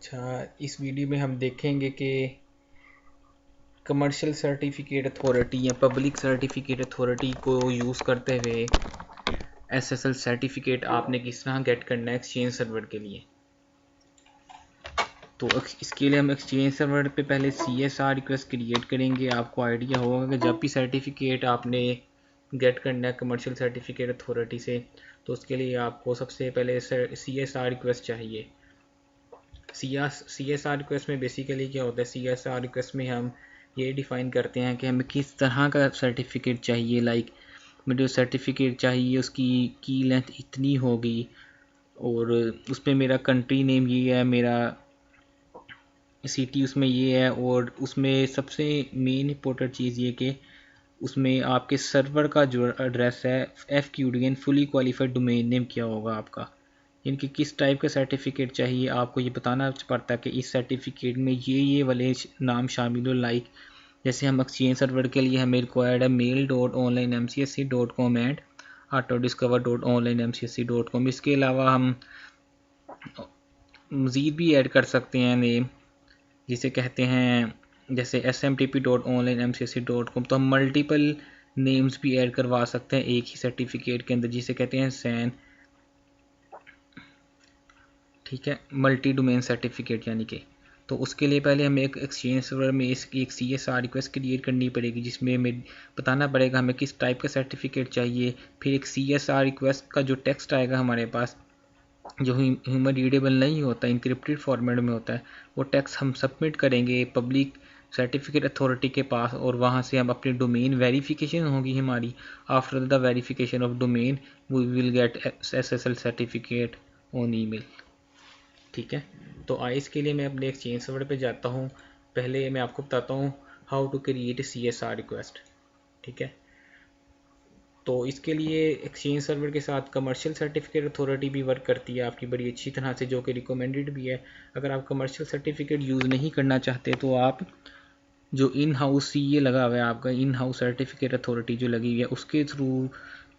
अच्छा, इस वीडियो में हम देखेंगे कि कमर्शियल सर्टिफिकेट अथॉरिटी या पब्लिक सर्टिफिकेट अथॉरिटी को यूज़ करते हुए एसएसएल सर्टिफिकेट आपने किस तरह गेट करना है एक्सचेंज सर्वर के लिए। तो इसके लिए हम एक्सचेंज सर्वर पे पहले CSR रिक्वेस्ट क्रिएट करेंगे। आपको आइडिया होगा कि जब भी सर्टिफिकेट आपने गेट करना है कमर्शियल सर्टिफिकेट अथॉरिटी से, तो उसके लिए आपको सबसे पहले CSR रिक्वेस्ट चाहिए। CSR रिक्वेस्ट में बेसिकली क्या होता है, CSR रिक्वेस्ट में हम ये डिफ़ाइन करते हैं कि हमें किस तरह का सर्टिफिकेट चाहिए। लाइक मुझे जो सर्टिफिकेट चाहिए उसकी की लेंथ इतनी होगी और उसमें मेरा कंट्री नेम ये है, मेरा सिटी उसमें ये है, और उसमें सबसे मेन इंपॉर्टेंट चीज़ ये कि उसमें आपके सर्वर का जो एड्रेस है FQDN fully qualified domain name क्या होगा आपका। इनकी किस टाइप का सर्टिफिकेट चाहिए आपको ये बताना पड़ता है कि इस सर्टिफिकेट में ये वाले नाम शामिल हो। लाइक जैसे हम एक्सचेंज सर्वर के लिए हमें रिक्वायर्ड है mail.onlinemcsc.com एंड autodiscover.onlinemcsc.com। इसके अलावा हम मज़ीद भी ऐड कर सकते हैं नेम, जिसे कहते हैं जैसे smtp.onlinemcsc.com। तो हम मल्टीपल नेम्स भी ऐड करवा सकते हैं एक ही सर्टिफिकेट के अंदर, जिसे कहते हैं सैन, ठीक है, मल्टी डोमेन सर्टिफिकेट यानी कि। तो उसके लिए पहले हमें एक एक्सचेंज सर्वर में इसकी एक CSR रिक्वेस्ट क्रिएट करनी पड़ेगी, जिसमें हमें बताना पड़ेगा हमें किस टाइप का सर्टिफिकेट चाहिए। फिर एक CSR रिक्वेस्ट का जो टेक्स्ट आएगा हमारे पास, जो ह्यूमन रीडेबल नहीं होता, इंक्रिप्टेड फॉर्मेट में होता है, वो टेक्स्ट हम सबमिट करेंगे पब्लिक सर्टिफिकेट अथॉरिटी के पास, और वहाँ से हम अपनी डोमेन वेरिफिकेशन होगी हमारी। After the verification of domain we will get SSL certificate on email, ठीक है। तो आइस के लिए मैं अपने एक्सचेंज सर्वर पे जाता हूँ। पहले मैं आपको बताता हूँ how to create a CSR request, ठीक है। तो इसके लिए एक्सचेंज सर्वर के साथ कमर्शियल सर्टिफिकेट अथॉरिटी भी वर्क करती है आपकी बड़ी अच्छी तरह से, जो कि रिकमेंडेड भी है। अगर आप कमर्शियल सर्टिफिकेट यूज़ नहीं करना चाहते तो आप जो इन हाउस CA लगा हुआ है आपका, इन हाउस सर्टिफिकेट अथॉरिटी जो लगी हुई है, उसके थ्रू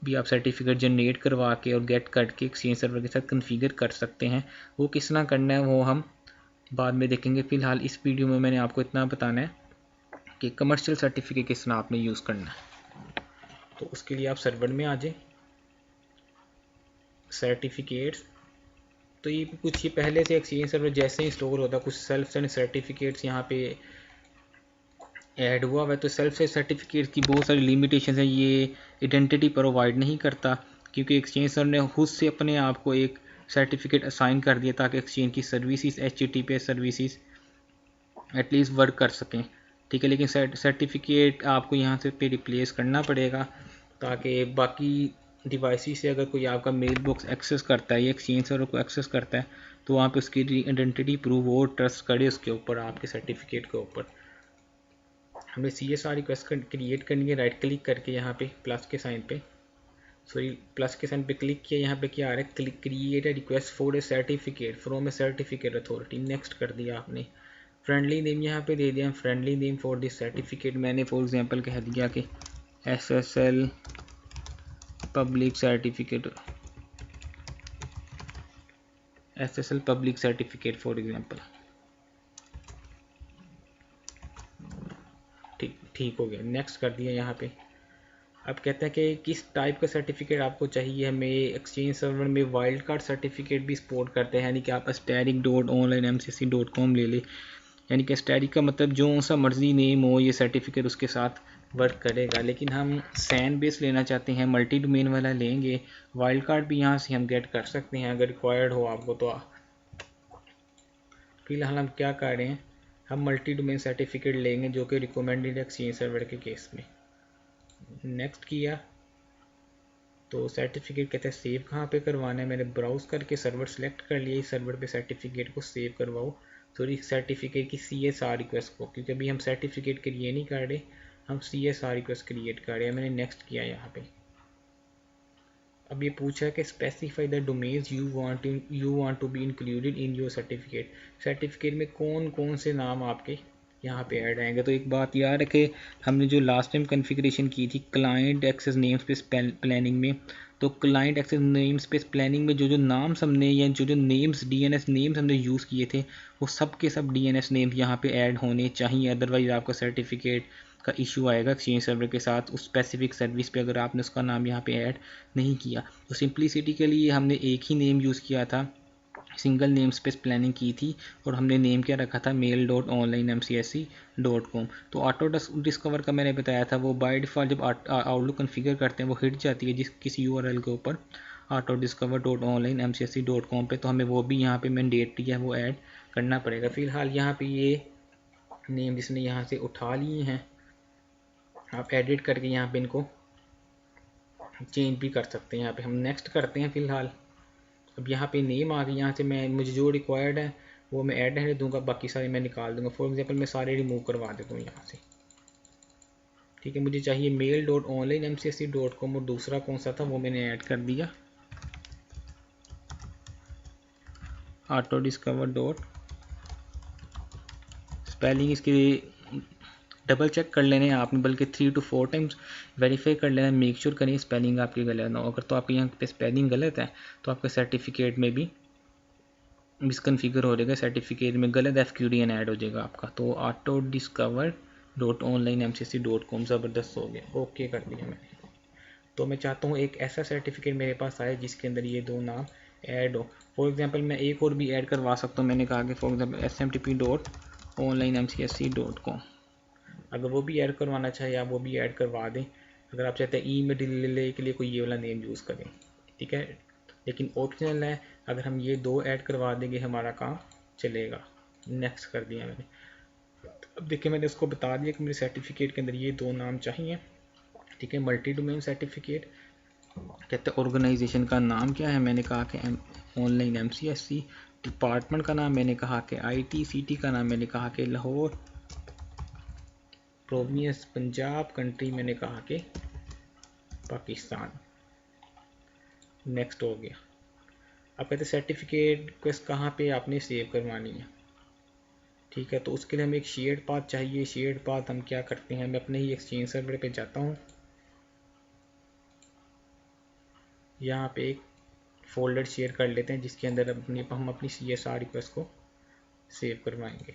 भी आप सर्टिफिकेट जनरेट करवा के और गेट करके एक्सचेंज सर्वर के साथ कन्फिगर कर सकते हैं। वो किस तरह करना है वो हम बाद में देखेंगे। फ़िलहाल इस वीडियो में मैंने आपको इतना बताना है कि कमर्शियल सर्टिफिकेट किस तरह आपने यूज़ करना है। तो उसके लिए आप सर्वर में आ जाए, सर्टिफिकेट्स। तो ये कुछ ये पहले से एक्सचेंज सर्वर जैसे इंस्टॉल होता है, कुछ सेल्फ सेंड सर्टिफिकेट्स यहाँ पे ऐड हुआ हुआ है। तो सेल्फ सेंड सर्टिफिकेट्स की बहुत सारी लिमिटेशन है, ये आइडेंटिटी प्रोवाइड नहीं करता, क्योंकि एक्सचेंज सर्वर ने खुद से अपने आप को एक सर्टिफिकेट असाइन कर दिया ताकि एक्सचेंज की services HTTPS services at least work कर सकें, ठीक है। लेकिन सर्टिफिकेट आपको यहाँ से पे रिप्लेस करना पड़ेगा, ताकि बाकी डिवाइस से अगर कोई आपका मेल बॉक्स एक्सेस करता है या एक्सचेंज सर्वर को एक्सेस करता है, तो वहाँ पे उसकी आइडेंटिटी प्रूव हो, ट्रस्ट करे उसके ऊपर, आपके सर्टिफिकेट के ऊपर। हमें CSR रिक्वेस्ट क्रिएट करनी है। राइट क्लिक करके यहाँ पे प्लस के साइन पे, सॉरी प्लस के साइन पे क्लिक किया। यहाँ पे क्या आ रहा है, create a request for A certificate from A certificate authority. Next कर दिया आपने। फ्रेंडली नेम यहाँ पे दे दिया, friendly name for this certificate. मैंने फॉर एग्जांपल कह दिया कि SSL public certificate, SSL public certificate for example, ठीक हो गया। नेक्स्ट कर दिया यहाँ पे। अब कहते हैं कि किस टाइप का सर्टिफिकेट आपको चाहिए। हमें एक्सचेंज सर्वर में वाइल्ड कार्ड सर्टिफिकेट भी सपोर्ट करते हैं, यानी कि आप asteric.onlinemcc.com ले ले। यानी कि स्टैटिक का मतलब जो सा मर्जी नेम हो ये सर्टिफिकेट उसके साथ वर्क करेगा। लेकिन हम सैन बेस लेना चाहते हैं, मल्टी डोमेन वाला लेंगे। वाइल्ड कार्ड भी यहाँ से हम गेट कर सकते हैं अगर रिक्वायर्ड हो आपको। तो फिलहाल हम क्या कर रहे हैं, हम मल्टी डोमेन सर्टिफिकेट लेंगे जो कि रिकमेंडेड एक्सचेंज सर्वर के केस में। नेक्स्ट किया तो सर्टिफिकेट कहते हैं सेव कहाँ पे करवाना है। मैंने ब्राउज करके सर्वर सेलेक्ट कर लिया, इस सर्वर पे सर्टिफिकेट को सेव करवाओ। सॉरी सर्टिफिकेट की CSR रिक्वेस्ट को, क्योंकि अभी हम सर्टिफिकेट क्रिएट नहीं कर रहे, हम CSR रिक्वेस्ट क्रिएट कर रहे हैं। मैंने नेक्स्ट किया यहाँ पे। अब ये पूछा है कि specify the domains you want to be included in your certificate. Certificate में कौन कौन से नाम आपके यहाँ पे ऐड आएंगे। तो एक बात याद रखें, हमने जो लास्ट टाइम कॉन्फ़िगरेशन की थी client access name space planning में, तो client access name space planning में जो जो नाम्स हमने या जो जो नेम्स डीएनएस नेम्स हमने यूज़ किए थे वो सब के सब डीएनएस नेम्स यहाँ पे ऐड होने चाहिए, अदरवाइज़ आपका सर्टिफिकेट का इशू आएगा एक्सचेंज सर्वर के साथ उस स्पेसिफिक सर्विस पे अगर आपने उसका नाम यहाँ पे ऐड नहीं किया। तो सिंप्लिसिटी के लिए हमने एक ही नेम यूज़ किया था, सिंगल नेम स्पेस प्लानिंग की थी और हमने नेम क्या रखा था mail.onlinemcsc.com। तो ऑटो डिस्कवर का मैंने बताया था वो बाय डिफ़ॉल्ट जब आउटलुक कॉन्फ़िगर करते हैं वो हिट जाती है जिस किसी यूआरएल के ऊपर ऑटो discover.onlinemcsc.com पे, तो हमें वो भी यहाँ पे मैंडेटरी है वो ऐड करना पड़ेगा। फ़िलहाल यहाँ पे ये नेम जिसने यहाँ से उठा लिए हैं आप एडिट करके यहाँ पे इनको चेंज भी कर सकते हैं। यहाँ पे हम नेक्स्ट करते हैं। फ़िलहाल अब यहाँ पे नेम आ गई, यहाँ से मैं मुझे जो रिक्वायर्ड है वो मैं ऐड रहने दूंगा, बाकी सारे मैं निकाल दूंगा। फॉर एग्जांपल मैं सारे रिमूव करवा देता हूँ यहाँ से, ठीक है। मुझे चाहिए mail.onlinemcsc.com और दूसरा कौन सा था वो मैंने ऐड कर दिया ऑटो डिस्कवर डॉट। स्पेलिंग इसकी डबल चेक कर लेने आपने, बल्कि 3 to 4 टाइम्स वेरीफाई कर लेना, मेक श्योर करिए स्पेलिंग आपकी गलत ना हो। अगर तो आपके यहाँ पे स्पेलिंग गलत है तो आपके सर्टिफिकेट में भी मिसकन्फिगर हो जाएगा, सर्टिफिकेट में गलत FQDN ऐड हो जाएगा आपका। तो auto discover dot online MCSC.com ज़बरदस्त हो गया, ओके कर दिया मैंने। तो मैं चाहता हूँ एक ऐसा सर्टिफिकेट मेरे पास आए जिसके अंदर ये दो नाम ऐड हो। फॉर एग्जांपल मैं एक और भी ऐड करवा सकता हूँ, मैंने कहा कि फॉर एग्जांपल smtp.onlinemcsc.com, अगर वो भी ऐड करवाना चाहे आप वो भी ऐड करवा दें। अगर आप चाहते हैं ईमेल के लिए कोई ये वाला नेम यूज़ करें, ठीक है, लेकिन ऑप्शनल है। अगर हम ये दो ऐड करवा देंगे हमारा काम चलेगा। नेक्स्ट कर दिया मैंने। अब देखिए मैंने उसको बता दिया कि मेरे सर्टिफिकेट के अंदर ये दो नाम चाहिए, ठीक है। मल्टी डोमेन सर्टिफिकेट, कहते हैं ऑर्गेनाइजेशन का नाम क्या है, मैंने कहा कि ऑनलाइन MCSC। डिपार्टमेंट का नाम मैंने कहा कि IT, सिटी का नाम मैंने कहा कि लाहौर, प्रोविंस पंजाब, कंट्री मैंने कहा कि पाकिस्तान। नेक्स्ट हो गया। अब कहते हैं सर्टिफिकेट रिक्वेस्ट कहाँ पे आपने सेव करवानी है, ठीक है। तो उसके लिए हमें एक शेयर्ड पाथ चाहिए। शेयर्ड पाथ हम क्या करते हैं, मैं अपने ही एक्सचेंज सर्वर पे जाता हूँ, यहाँ पे एक फोल्डर शेयर कर लेते हैं जिसके अंदर हम अपनी CSR रिक्वेस्ट को सेव करवाएंगे।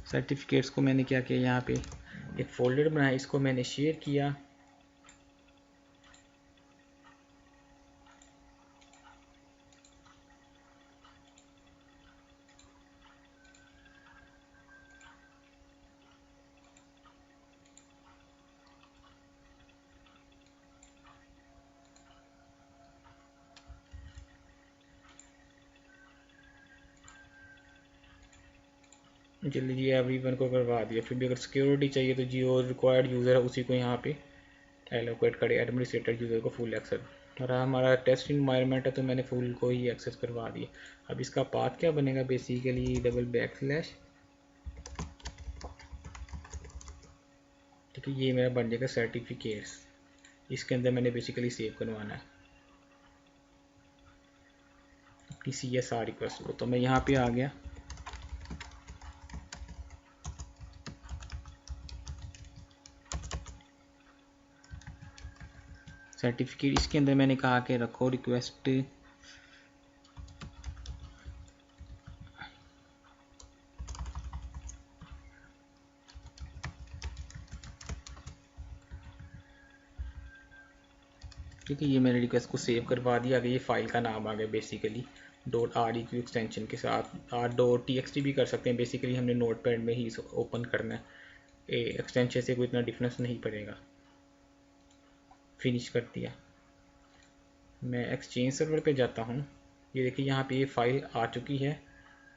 सर्टिफिकेट्स को मैंने क्या किया, यहाँ पे एक फ़ोल्डर बनाया, इसको मैंने शेयर किया। जल्दी जी एवरीवन को करवा दिया। फिर भी अगर सिक्योरिटी चाहिए तो जो रिक्वायर्ड यूज़र है उसी को यहाँ पे एलोकेट करे, एडमिनिस्ट्रेटर यूज़र को फुल एक्सेस। और हमारा टेस्ट इन्वायरमेंट है तो मैंने फुल को ही एक्सेस करवा दिया। अब इसका पाथ क्या बनेगा, बेसिकली // ठीक है। ये मेरा बन जाएगा सर्टिफिकेट्स, इसके अंदर मैंने बेसिकली सेव करवाना है अपनी CSR रिक्वेस्ट को। तो मैं यहाँ पे आ गया, सर्टिफिकेट इसके अंदर मैंने कहा कि रखो रिक्वेस्ट ठीक है। ये मैंने रिक्वेस्ट को सेव करवा दिया। आगे ये फाइल का नाम आ गया बेसिकली .req एक्सटेंशन के साथ। .txt भी कर सकते हैं, बेसिकली हमने नोटपैड में ही ओपन करना है, एक्सटेंशन से कोई इतना डिफरेंस नहीं पड़ेगा। फिनिश कर दिया। मैं एक्सचेंज सर्वर पे जाता हूँ, ये देखिए यहाँ पे ये फाइल आ चुकी है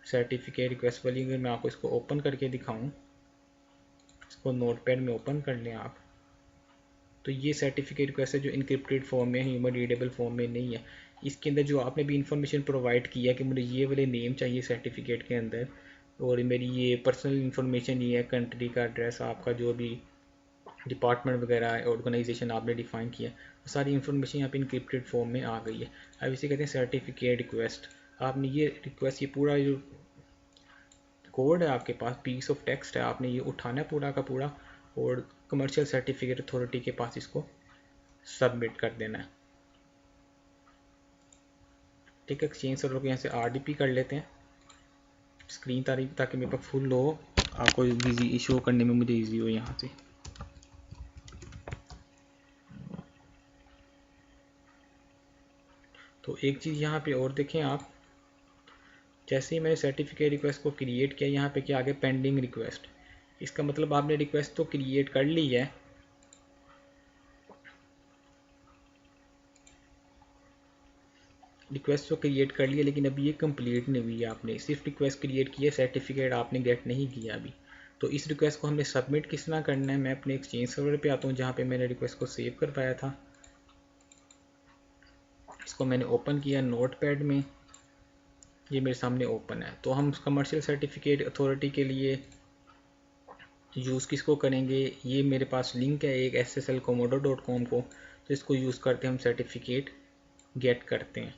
सर्टिफिकेट रिक्वेस्ट वाली। अगर मैं आपको इसको ओपन करके दिखाऊँ, इसको नोटपैड में ओपन कर लें आप, तो ये सर्टिफिकेट रिक्वेस्ट है जो इनक्रिप्टेड फॉर्म में है, ह्यूमन रीडेबल फॉर्म में नहीं है। इसके अंदर जो आपने भी इंफॉर्मेशन प्रोवाइड किया कि मुझे ये वाले नेम चाहिए सर्टिफिकेट के अंदर, और मेरी ये पर्सनल इंफॉर्मेशन ये है, कंट्री का एड्रेस, आपका जो भी डिपार्टमेंट वगैरह ऑर्गेनाइजेशन आपने डिफाइन किया, वो सारी इन्फॉर्मेशन यहाँ पे इनक्रिप्टेड फॉर्म में आ गई है। अब इसे कहते हैं सर्टिफिकेट रिक्वेस्ट। आपने ये रिक्वेस्ट, ये पूरा जो कोड है आपके पास, पीस ऑफ टेक्स्ट है, आपने ये उठाना है पूरा का पूरा और कमर्शियल सर्टिफिकेट अथॉरिटी के पास इसको सबमिट कर देना है। ठीक है, एक्सचेंज सर्वर को यहाँ से RDP कर लेते हैं स्क्रीन ताकि मेरे पास फुल हो, आपको इजी शो करने में मुझे इजी हो यहाँ से। तो एक चीज़ यहाँ पे और देखें आप, जैसे ही मैंने सर्टिफिकेट रिक्वेस्ट को क्रिएट किया, यहाँ पे क्या आ गया, पेंडिंग रिक्वेस्ट। इसका मतलब आपने रिक्वेस्ट तो क्रिएट कर ली है, रिक्वेस्ट तो क्रिएट कर लिया, लेकिन अभी ये कंप्लीट नहीं हुई है। आपने सिर्फ रिक्वेस्ट क्रिएट की है, सर्टिफिकेट आपने गेट नहीं किया अभी। तो इस रिक्वेस्ट को हमें सबमिट किस तरह करना है, मैं अपने एक्सचेंज सर्वर पे आता हूँ जहाँ पे मैंने रिक्वेस्ट को सेव करवाया था। इसको मैंने ओपन किया नोटपैड में, ये मेरे सामने ओपन है। तो हम कमर्शियल सर्टिफिकेट अथॉरिटी के लिए यूज़ किसको करेंगे, ये मेरे पास लिंक है एक SSLcomodo.com को, तो इसको यूज़ करते हम सर्टिफिकेट गेट करते हैं।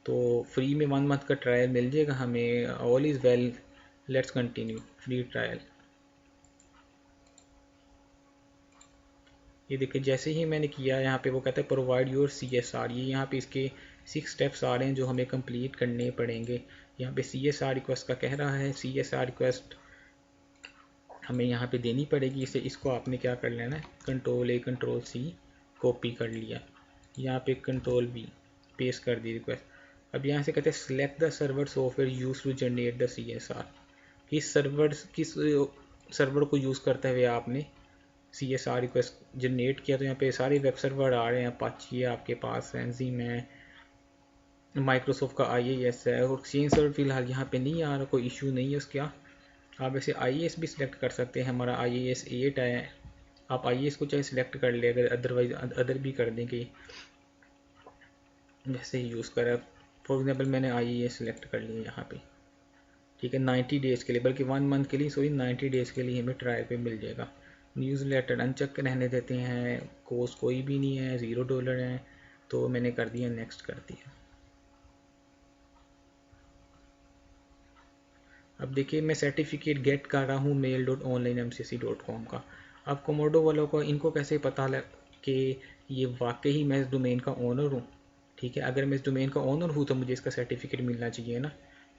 तो फ्री में 1 मंथ का ट्रायल मिल जाएगा हमें। All is well, let's continue free trial. ये देखिए जैसे ही मैंने किया यहाँ पे वो कहता है प्रोवाइड योर CSR। ये यहाँ पे इसके 6 स्टेप्स आ रहे हैं जो हमें कंप्लीट करने पड़ेंगे। यहाँ पे CSR रिक्वेस्ट का कह रहा है, CSR रिक्वेस्ट हमें यहाँ पे देनी पड़ेगी। इसको आपने क्या कर लेना है, Ctrl+A Ctrl+C कॉपी कर लिया, यहाँ पे Ctrl+V पेस्ट कर दी रिक्वेस्ट। अब यहाँ से कहते हैं select the server software use to generate the CSR। किस सर्वर को यूज़ करते हुए आपने CSR रिक्वेस्ट जनरेट किया। तो यहाँ पे सारे वेब सर्वर आ रहे हैं, अपाची है आपके पास, एंजीम है, माइक्रोसॉफ्ट का IIS है, और एक्सचेंज सर्वर फिलहाल यहाँ पे नहीं आ रहा, कोई इशू नहीं है उसका। आप ऐसे IIS भी सिलेक्ट कर सकते हैं, हमारा IIS 8 है, आप IIS को चाहे सिलेक्ट कर ले, अगर अदरवाइज अदर भी कर देंगे जैसे ही यूज़ करें। फॉर एग्जांपल मैंने IIS सिलेक्ट कर लिया यहाँ पे। ठीक है, 90 डेज़ के लिए, बल्कि 1 मंथ के लिए, सॉरी 90 डेज़ के लिए हमें ट्रायल पे मिल जाएगा। न्यूज़ लेटर अनचेक रहने देते हैं, कोस्ट कोई भी नहीं है, $0 है, तो मैंने कर दिया, नेक्स्ट कर दिया। अब देखिए मैं सर्टिफिकेट गेट कर रहा हूँ mail.onlinemcc.com का। अब कोमोडो वालों को इनको कैसे पता लग कि ये वाकई मैं इस डोमेन का ओनर हूँ। ठीक है, अगर मैं इस डोमेन का ओनर हूँ तो मुझे इसका सर्टिफिकेट मिलना चाहिए ना।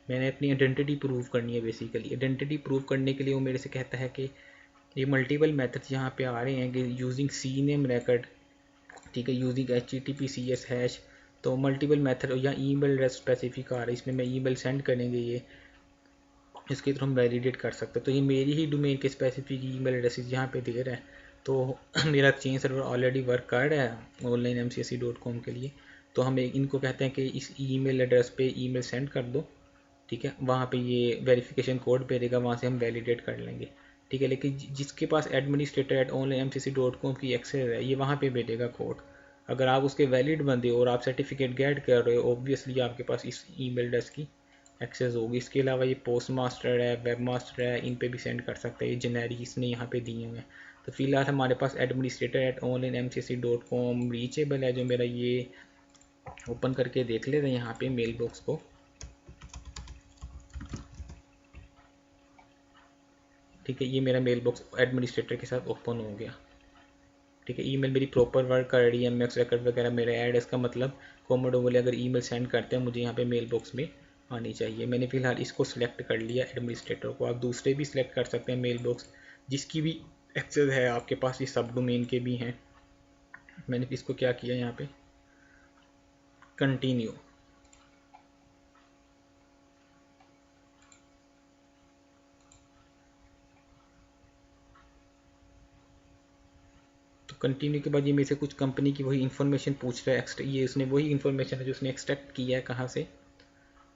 मैंने अपनी आइडेंटिटी प्रूव करनी है। बेसिकली आइडेंटिटी प्रूव करने के लिए वो मेरे से कहता है कि ये मल्टीपल मेथड्स यहाँ पे आ रहे हैं कि यूजिंग CNAME record, ठीक है, यूजिंग HTTPS हैश, तो मल्टीपल मेथड या ईमेल एड्रेस स्पेसिफिक आ रहा है, इसमें मैं ईमेल सेंड करेंगे ये, इसके थ्रू हम वैलिडेट कर सकते हैं। तो ये मेरी ही डोमेन के स्पेसिफिक ईमेल एड्रेसेस यहाँ पे दे रहा है। तो मेरा एक्सचेंज सर्वर ऑलरेडी वर्क कर रहा है onlinemcc.com के लिए। तो हम इनको कहते हैं कि इस ईमेल एड्रेस पे ईमेल सेंड कर दो, ठीक है, वहाँ पे ये वेरिफिकेशन कोड भेजेगा, वहाँ से हम वैलिडेट कर लेंगे। ठीक है, लेकिन जिसके पास administrator@onlinemcc.com की एक्सेस है, ये वहाँ पे भेजेगा कोड। अगर आप उसके वैलिड बंदे हो और आप सर्टिफिकेट गेट कर रहे हो, ऑब्वियसली आपके पास इस ईमेल एड्रेस की एक्सेस होगी। इसके अलावा ये पोस्ट मास्टर है, वेब मास्टर है, इन पे भी सेंड कर सकते हैं। ये जेनेरिक इसने यहाँ पे दिए हुए हैं। तो फिलहाल हमारे पास administrator@onlinemcc.com रीचेबल है, जो मेरा ये ओपन करके देख लेते हैं यहाँ पे मेल बॉक्स को। ठीक है, ये मेरा मेल बॉक्स एडमिनिस्ट्रेटर के साथ ओपन हो गया। ठीक है, ईमेल मेरी प्रॉपर वर्क कर रही है, MX रिकॉर्ड वगैरह मेरे ऐड है। इसका मतलब कोमोडो वाले अगर ईमेल सेंड करते हैं मुझे यहाँ पे मेल बॉक्स में आनी चाहिए। मैंने फिलहाल इसको सिलेक्ट कर लिया एडमिनिस्ट्रेटर को। आप दूसरे भी सिलेक्ट कर सकते हैं मेल बॉक्स, जिसकी भी एक्सेस है आपके पास, ये सब डोमेन के भी हैं। मैंने इसको क्या किया, यहाँ पे कंटिन्यू। तो कंटिन्यू के बाद ये मेरे से कुछ कंपनी की वही इन्फॉर्मेशन पूछ रहा है। ये उसने वही इन्फॉर्मेशन है जो उसने एक्सट्रैक्ट किया है, कहाँ से,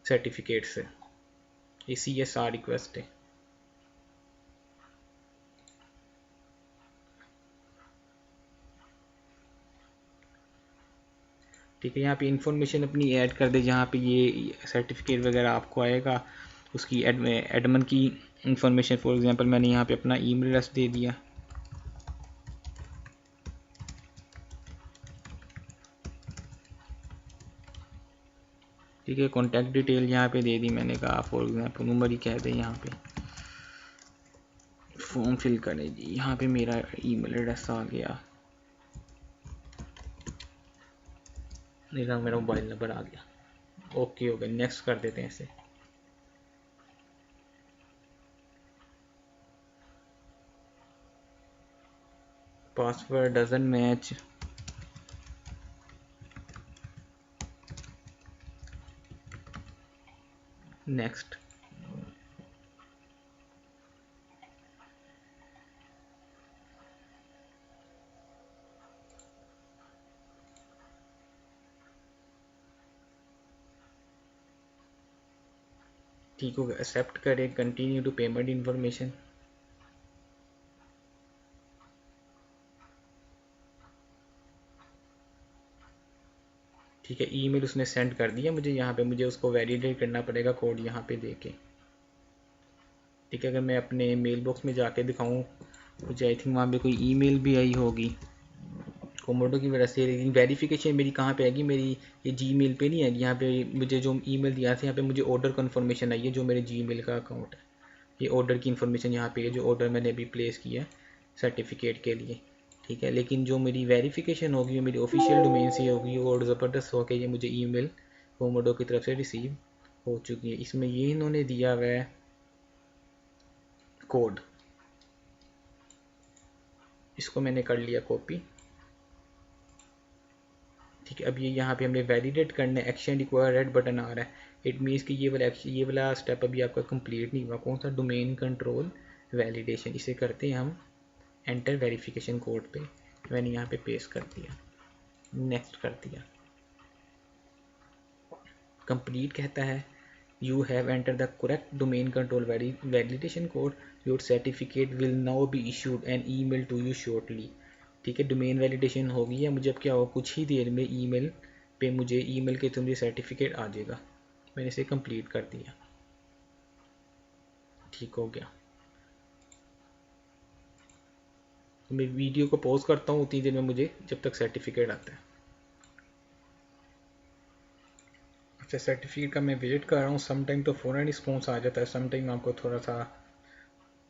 सर्टिफिकेट से। ये CSR रिक्वेस्ट है। ठीक है, यहाँ पे इन्फॉर्मेशन अपनी ऐड कर दे, जहाँ पे ये सर्टिफिकेट वगैरह आपको आएगा, उसकी एडमन की इंफॉर्मेशन। फॉर एग्जांपल मैंने यहाँ पे अपना ईमेल एड्रेस दे दिया। ठीक है, कॉन्टैक्ट डिटेल यहाँ पे दे दी मैंने, कहा फॉर एग्जांपल नंबर ही कह दे यहाँ पे। फॉर्म फिल करें जी। यहाँ पे मेरा ईमेल एड्रेस आ गया, मेरा मोबाइल नंबर आ गया। ओके हो गया, नेक्स्ट कर देते हैं इसे। Password doesn't match, next. ठीक हो गया, एक्सेप्ट करें, कंटिन्यू टू पेमेंट इन्फॉर्मेशन। ठीक है, ईमेल उसने सेंड कर दिया मुझे। यहाँ पे मुझे उसको वैलिडेट करना पड़ेगा कोड यहाँ पे देके। ठीक है, अगर मैं अपने मेल बॉक्स में जाके दिखाऊँ, मुझे आई थिंक वहाँ पे कोई ईमेल भी आई होगी कोमोडो की वजह से। लेकिन वेरिफिकेशन मेरी कहाँ पे आएगी, मेरी ये जीमेल पे नहीं आएगी। यहाँ पे मुझे जो ईमेल दिया था, यहाँ पे मुझे ऑर्डर कन्फर्मेशन आई है, जो मेरे जीमेल का अकाउंट है। ये ऑर्डर की इन्फॉर्मेशन यहाँ पे है, जो ऑर्डर मैंने अभी प्लेस किया है सर्टिफिकेट के लिए। ठीक है, लेकिन जो मेरी वेरिफिकेशन होगी वो मेरी ऑफिशियल डोमेन से होगी, और ज़बरदस्त हो के ये मुझे ईमेल कोमोडो की तरफ से रिसीव हो चुकी है। इसमें ये इन्होंने दिया हुआ है कोड, इसको मैंने कर लिया कॉपी। ठीक है, अब ये यहाँ पे हमने वैलिडेट करना है, एक्शन रिक्वायर रेड बटन आ रहा है। इट मीन्स कि ये वाला स्टेप अभी आपका कंप्लीट नहीं हुआ। कौन सा? Domain control validation. इसे करते हैं हम एंटर वेरिफिकेशन कोड पे। मैंने यहाँ पे पेस्ट कर दिया, नेक्स्ट कर दिया। कंप्लीट कहता है, you have enter the correct domain control validation code, your certificate will now be issued an email to you shortly. ठीक है, डोमेन वैलिडेशन हो गई है। मुझे अब क्या होगा, कुछ ही देर में ईमेल पे मुझे ईमेल के थ्रू मुझे सर्टिफिकेट आ जाएगा। मैंने इसे कंप्लीट कर दिया, ठीक हो गया। मैं वीडियो को पॉज करता हूँ उतनी देर में मुझे, जब तक सर्टिफिकेट आता है। अच्छा, सर्टिफिकेट का मैं वेट कर रहा हूँ। सम टाइम तो फ़ौरन रिस्पॉन्स आ जाता है, सम टाइम आपको थोड़ा सा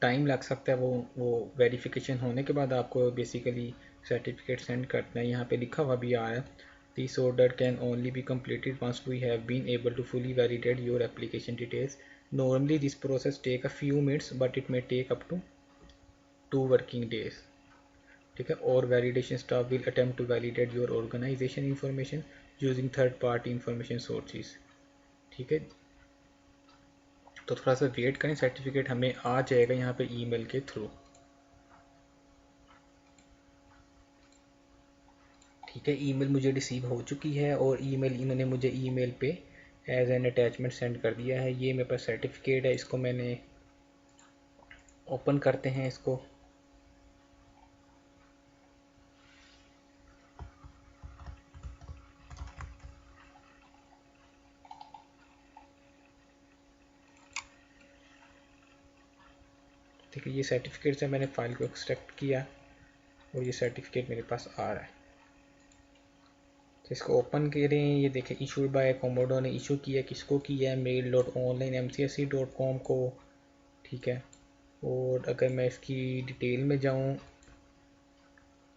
टाइम लग सकता है। वो वेरिफिकेशन होने के बाद आपको बेसिकली सर्टिफिकेट सेंड करना है। यहाँ पे लिखा हुआ भी आ रहा है, this order can only be completed once we have been able to fully validate your application details. Normally this process take a few minutes but it may take up to 2 working days. ठीक है, और validation staff will attempt to validate your organisation information using third party information sources. ठीक है, तो थोड़ा सा wait करें, certificate हमें आ जाएगा यहाँ पे ईमेल के थ्रू। ठीक है, ईमेल मुझे रिसीव हो चुकी है, और ईमेल इन्होंने मुझे ईमेल पे एज एन अटैचमेंट सेंड कर दिया है। ये मेरे पास सर्टिफिकेट है, इसको मैंने ओपन करते हैं इसको। ठीक है, ये सर्टिफिकेट से मैंने फ़ाइल को एक्सट्रैक्ट किया, और ये सर्टिफिकेट मेरे पास आ रहा है। तो इसको ओपन करें, ये देखें, इशूड बाय कोमोडो ने इशू किया। किसको किया है? mail.online.mcsc.com को। ठीक है, और अगर मैं इसकी डिटेल में जाऊँ,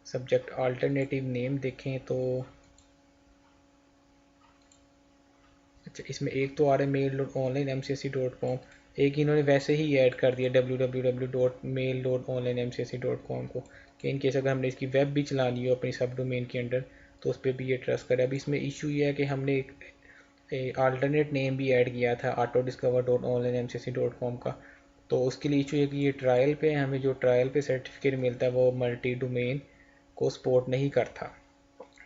सब्जेक्ट अल्टरनेटिव नेम देखें तो अच्छा, इसमें एक तो आ रहा है mail.online.mcsc.com, एक इन्होंने वैसे ही ऐड कर दिया www.mail.online.mcsc.com को, कि इन केस अगर हमने इसकी वेब भी चलानी हो अपनी सब डोमेन के अंडर, तो उस पर भी ये ट्रस्ट करे। अब इसमें इशू ये है कि हमने एक अल्टरनेट नेम भी ऐड किया था autodiscover.online.mcsc.com का, तो उसके लिए इशू है कि ये ट्रायल पे हमें जो ट्रायल पे सर्टिफिकेट मिलता है वो मल्टी डोमेन को सपोर्ट नहीं करता।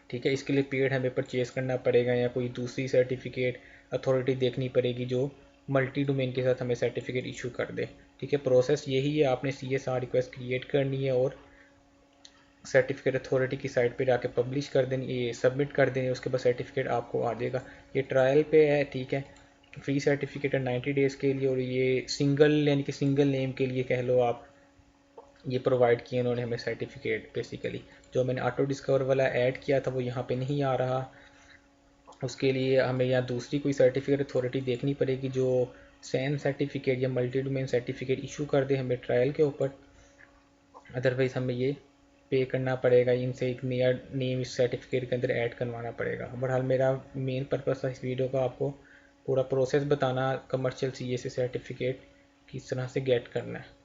ठीक है, इसके लिए पेड हमें परचेज़ करना पड़ेगा, या कोई दूसरी सर्टिफिकेट अथॉरिटी देखनी पड़ेगी जो मल्टी डोमेन के साथ हमें सर्टिफिकेट इशू कर दे। ठीक है, प्रोसेस यही है, आपने CSR रिक्वेस्ट क्रिएट करनी है और सर्टिफिकेट अथॉरिटी की साइट पे जाके पब्लिश कर देनी, ये सबमिट कर देनी, उसके बाद सर्टिफिकेट आपको आ जाएगा। ये ट्रायल पे है, ठीक है, फ्री सर्टिफिकेट है 90 डेज़ के लिए, और ये सिंगल यानी कि सिंगल नेम के लिए कह लो आप, ये प्रोवाइड किए उन्होंने हमें सर्टिफिकेट। बेसिकली जो मैंने ऑटो डिस्कवर वाला ऐड किया था वो यहाँ पे नहीं आ रहा, उसके लिए हमें यहाँ दूसरी कोई सर्टिफिकेट अथॉरिटी देखनी पड़ेगी जो सैन सर्टिफिकेट या मल्टी डोमेन सर्टिफिकेट इशू कर दे हमें ट्रायल के ऊपर। अदरवाइज़ हमें ये पे करना पड़ेगा, इनसे एक नया नेम इस सर्टिफिकेट के अंदर ऐड करवाना पड़ेगा। बहरहाल मेरा मेन पर्पस था इस वीडियो का आपको पूरा प्रोसेस बताना, कमर्शियल CA से सर्टिफिकेट किस तरह से गेट करना है।